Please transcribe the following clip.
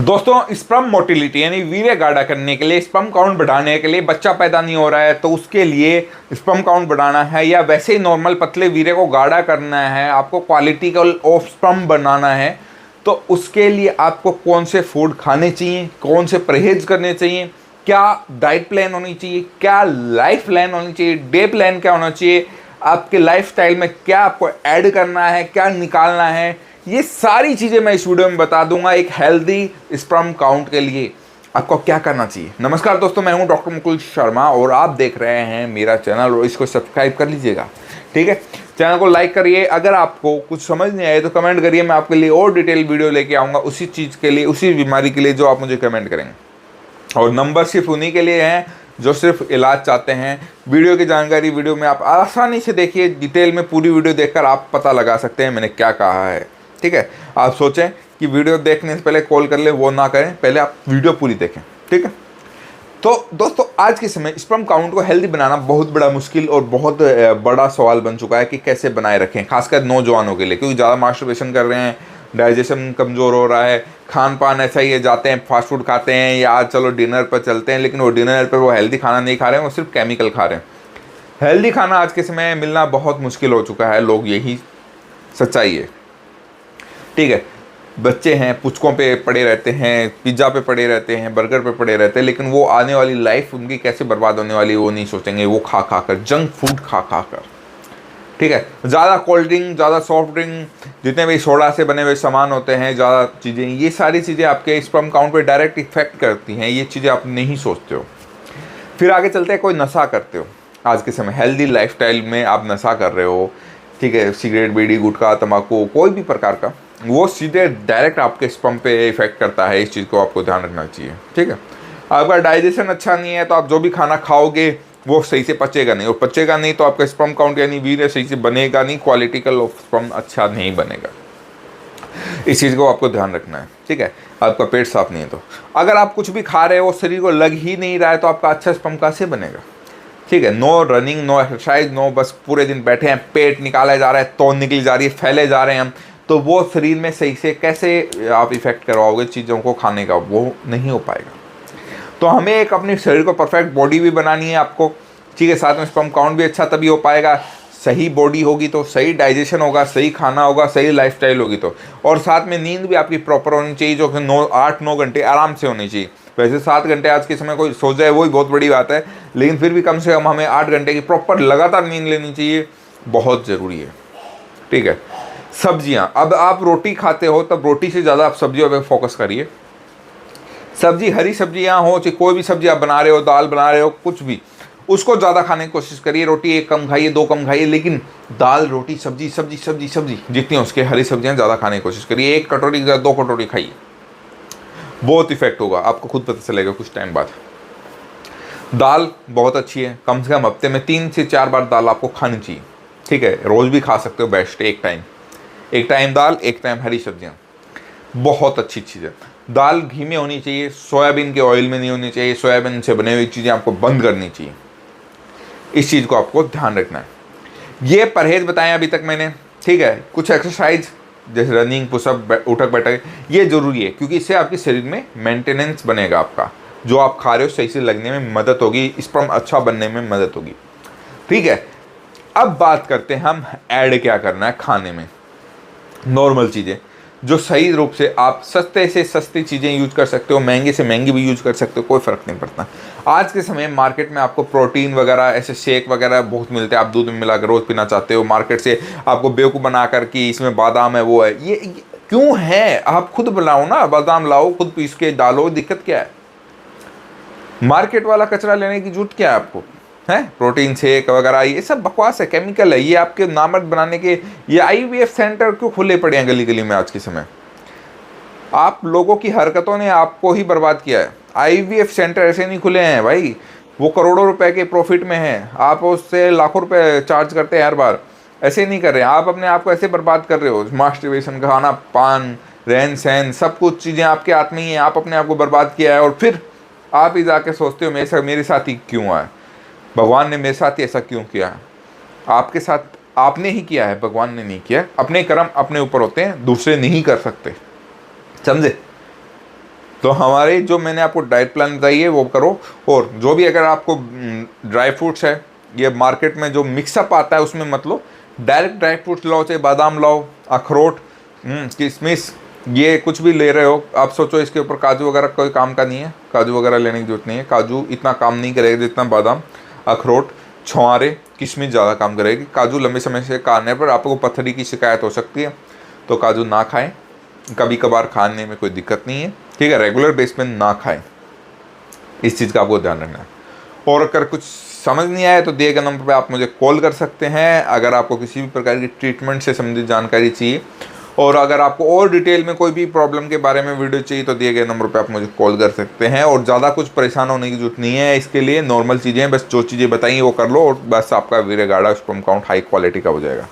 दोस्तों, sperm motility यानी वीर्य गाढ़ा करने के लिए, स्पर्म काउंट बढ़ाने के लिए, बच्चा पैदा नहीं हो रहा है तो उसके लिए स्पर्म काउंट बढ़ाना है, या वैसे ही नॉर्मल पतले वीर्य को गाढ़ा करना है, आपको क्वालिटी ऑफ स्पर्म बनाना है, तो उसके लिए आपको कौन से फूड खाने चाहिए, कौन से परहेज करने चाहिए, क्या डाइट प्लान होनी चाहिए, क्या लाइफ प्लान होनी चाहिए, डे प्लान क्या होना चाहिए, आपके लाइफस्टाइल में क्या आपको ऐड करना है, क्या निकालना है, ये सारी चीजें मैं इस वीडियो में बता दूंगा। एक हेल्दी स्पर्म काउंट के लिए आपको क्या करना चाहिए। नमस्कार दोस्तों, मैं हूं डॉक्टर मुकुल शर्मा और आप देख रहे हैं मेरा चैनल, और इसको सब्सक्राइब कर लीजिएगा, ठीक है। चैनल को लाइक करिए। अगर आपको कुछ समझ नहीं आए तो कमेंट करिए, मैं आपके लिए और डिटेल वीडियो लेके आऊँगा उसी चीज़ के लिए, उसी बीमारी के लिए जो आप मुझे कमेंट करेंगे। और नंबर सिर्फ उन्हीं के लिए हैं जो सिर्फ इलाज चाहते हैं। वीडियो की जानकारी वीडियो में आप आसानी से देखिए, डिटेल में पूरी वीडियो देखकर आप पता लगा सकते हैं मैंने क्या कहा है, ठीक है। आप सोचें कि वीडियो देखने से पहले कॉल कर ले, वो ना करें, पहले आप वीडियो पूरी देखें, ठीक है। तो दोस्तों, आज के समय स्पर्म काउंट को हेल्दी बनाना बहुत बड़ा मुश्किल और बहुत बड़ा सवाल बन चुका है कि कैसे बनाए रखें, खासकर नौजवानों के लिए, क्योंकि ज़्यादा मास्टरबेशन कर रहे हैं, डाइजेशन कमज़ोर हो रहा है, खान पान ऐसा ही है, जाते हैं फास्ट फूड खाते हैं या आज चलो डिनर पर चलते हैं, लेकिन वो डिनर पर वो हेल्दी खाना नहीं खा रहे हैं, वो सिर्फ केमिकल खा रहे हैं। हेल्दी खाना आज के समय मिलना बहुत मुश्किल हो चुका है, लोग, यही सच्चाई है, ठीक है। बच्चे हैं, पुचकों पे पड़े रहते हैं, पिज्ज़ा पे पड़े रहते हैं, बर्गर पे पड़े रहते हैं, लेकिन वो आने वाली लाइफ उनकी कैसे बर्बाद होने वाली है वो नहीं सोचेंगे। वो खा खा कर, जंक फूड खा खा कर, ठीक है, ज़्यादा कोल्ड ड्रिंक, ज़्यादा सॉफ्ट ड्रिंक, जितने भी सोडा से बने हुए सामान होते हैं, ज़्यादा चीज़ें, ये सारी चीज़ें आपके स्पर्म काउंट पे डायरेक्ट इफेक्ट करती हैं। ये चीज़ें आप नहीं सोचते हो। फिर आगे चलते हैं, कोई नशा करते हो आज के समय, हेल्दी लाइफस्टाइल में आप नशा कर रहे हो, ठीक है, सिगरेट, बीड़ी, गुटखा, तम्बाकू, कोई भी प्रकार का, वो सीधे डायरेक्ट आपके स्पर्म पे इफेक्ट करता है। इस चीज़ को आपको ध्यान रखना चाहिए, ठीक है। आपका डाइजेशन अच्छा नहीं है तो आप जो भी खाना खाओगे वो सही से पचेगा नहीं, और पचेगा नहीं तो आपका स्पर्म काउंट यानी वीर्य सही से बनेगा नहीं, क्वालिटिकल ऑफ स्पर्म अच्छा नहीं बनेगा। इस चीज़ को आपको ध्यान रखना है, ठीक है। आपका पेट साफ नहीं है तो, अगर आप कुछ भी खा रहे हो शरीर को लग ही नहीं रहा है तो आपका अच्छा स्पर्म कैसे बनेगा, ठीक है। No running, no exercise, no, बस पूरे दिन बैठे हैं, पेट निकाला जा रहा है, तौन निकली जा रही है, फैले जा रहे हैं हम, तो वो शरीर में सही से कैसे आप इफेक्ट करवाओगे चीज़ों को खाने का, वो नहीं हो पाएगा। तो हमें एक अपने शरीर को परफेक्ट बॉडी भी बनानी है आपको, ठीक है, साथ में स्पर्म काउंट भी अच्छा तभी हो पाएगा। सही बॉडी होगी तो सही डाइजेशन होगा, सही खाना होगा, सही लाइफस्टाइल होगी तो, और साथ में नींद भी आपकी प्रॉपर होनी चाहिए, जो कि 8-9 घंटे आराम से होनी चाहिए। वैसे 7 घंटे आज के समय कोई सो जाए वही बहुत बड़ी बात है, लेकिन फिर भी कम से कम हमें 8 घंटे की प्रॉपर लगातार नींद लेनी चाहिए, बहुत ज़रूरी है, ठीक है। सब्जियाँ, अब आप रोटी खाते हो तब रोटी से ज़्यादा आप सब्जियों पे फोकस करिए। सब्जी, हरी सब्जियाँ हो, चाहे कोई भी सब्जी आप बना रहे हो, दाल बना रहे हो, कुछ भी, उसको ज़्यादा खाने की कोशिश करिए। रोटी 1 कम खाइए, 2 कम खाइए, लेकिन दाल, रोटी, सब्जी सब्जी सब्जी सब्जी जितनी हो उसके हरी सब्जियाँ ज़्यादा खाने की कोशिश करिए। 1 कटोरी या 2 कटोरी खाइए, बहुत इफेक्ट होगा, आपको खुद पता चलेगा कुछ टाइम बाद। दाल बहुत अच्छी है, कम से कम हफ्ते में 3 से 4 बार दाल आपको खानी चाहिए, ठीक है। रोज़ भी खा सकते हो, बेस्ट, एक टाइम दाल, एक टाइम हरी सब्जियाँ, बहुत अच्छी चीज़ है। दाल घी में होनी चाहिए, सोयाबीन के ऑयल में नहीं होनी चाहिए। सोयाबीन से बने हुई चीज़ें आपको बंद करनी चाहिए, इस चीज़ को आपको ध्यान रखना है। ये परहेज बताएं अभी तक मैंने, ठीक है। कुछ एक्सरसाइज जैसे रनिंग, पुशअप, उठक बैठक, ये ज़रूरी है, क्योंकि इससे आपके शरीर में मेंटेनेंस बनेगा, आपका जो आप खा रहे हो सही से लगने में मदद होगी, स्पर्म अच्छा बनने में मदद होगी, ठीक है। अब बात करते हैं हम ऐड क्या करना है खाने में। नॉर्मल चीज़ें जो सही रूप से आप सस्ते से सस्ती चीज़ें यूज कर सकते हो, महंगे से महंगी भी यूज कर सकते हो, कोई फ़र्क नहीं पड़ता। आज के समय मार्केट में आपको प्रोटीन वगैरह, ऐसे शेक वगैरह बहुत मिलते हैं, आप दूध में मिलाकर रोज़ पीना चाहते हो, मार्केट से आपको बेवकूफ़ बनाकर कि इसमें बादाम है, वो है, ये क्यों है? आप खुद बनाओ ना, बादाम लाओ, खुद पीस के डालो, दिक्कत क्या है? मार्केट वाला कचरा लेने की जरूरत क्या है आपको, है? प्रोटीन शेक वगैरह ये सब बकवास है, केमिकल है, ये आपके नामर्द बनाने के। ये आईवीएफ सेंटर क्यों खुले पड़े हैं गली गली में आज के समय? आप लोगों की हरकतों ने आपको ही बर्बाद किया है। आईवीएफ सेंटर ऐसे नहीं खुले हैं भाई, वो करोड़ों रुपए के प्रॉफिट में हैं, आप उससे लाखों रुपए चार्ज करते हैं हर बार। ऐसे नहीं कर रहे हैं, आप अपने आप को ऐसे बर्बाद कर रहे हो। मास्टरबेशन, खाना, पान, रहन सहन, सब कुछ चीज़ें आपके हाथ में ही हैं, आप अपने आप को बर्बाद किया है। और फिर आप ही जाके सोचते हो मेरे साथ ही क्यों आया, भगवान ने मेरे साथ ही ऐसा क्यों किया? आपके साथ आपने ही किया है, भगवान ने नहीं किया। अपने कर्म अपने ऊपर होते हैं, दूसरे नहीं कर सकते, समझे? तो हमारे जो मैंने आपको डाइट प्लान बताई है वो करो। और जो भी अगर आपको ड्राई फ्रूट्स है, ये मार्केट में जो मिक्सअप आता है उसमें मत लो, डायरेक्ट ड्राई फ्रूट्स लाओ, चाहे बादाम लाओ, अखरोट, किशमिश, ये कुछ भी ले रहे हो आप सोचो इसके ऊपर काजू वगैरह कोई काम का नहीं है, काजू वगैरह लेने की जरूरत नहीं है। काजू इतना काम नहीं करेगा जितना बादाम, अखरोट, छुआरे, किशमिश ज़्यादा काम करेगी। काजू लंबे समय से खाने पर आपको पथरी की शिकायत हो सकती है, तो काजू ना खाएं, कभी कभार खाने में कोई दिक्कत नहीं है, ठीक है, रेगुलर बेस पे ना खाएं, इस चीज़ का आपको ध्यान रखना है। और अगर कुछ समझ नहीं आया तो दिए गए नंबर पे आप मुझे कॉल कर सकते हैं अगर आपको किसी भी प्रकार की ट्रीटमेंट से संबंधित जानकारी चाहिए। और अगर आपको और डिटेल में कोई भी प्रॉब्लम के बारे में वीडियो चाहिए तो दिए गए नंबर पे आप मुझे कॉल कर सकते हैं। और ज़्यादा कुछ परेशान होने की जरूरत नहीं है, इसके लिए नॉर्मल चीज़ें, बस जो चीज़ें बताई वो कर लो और बस आपका वीर्य गाढ़ा स्पर्म काउंट हाई क्वालिटी का हो जाएगा।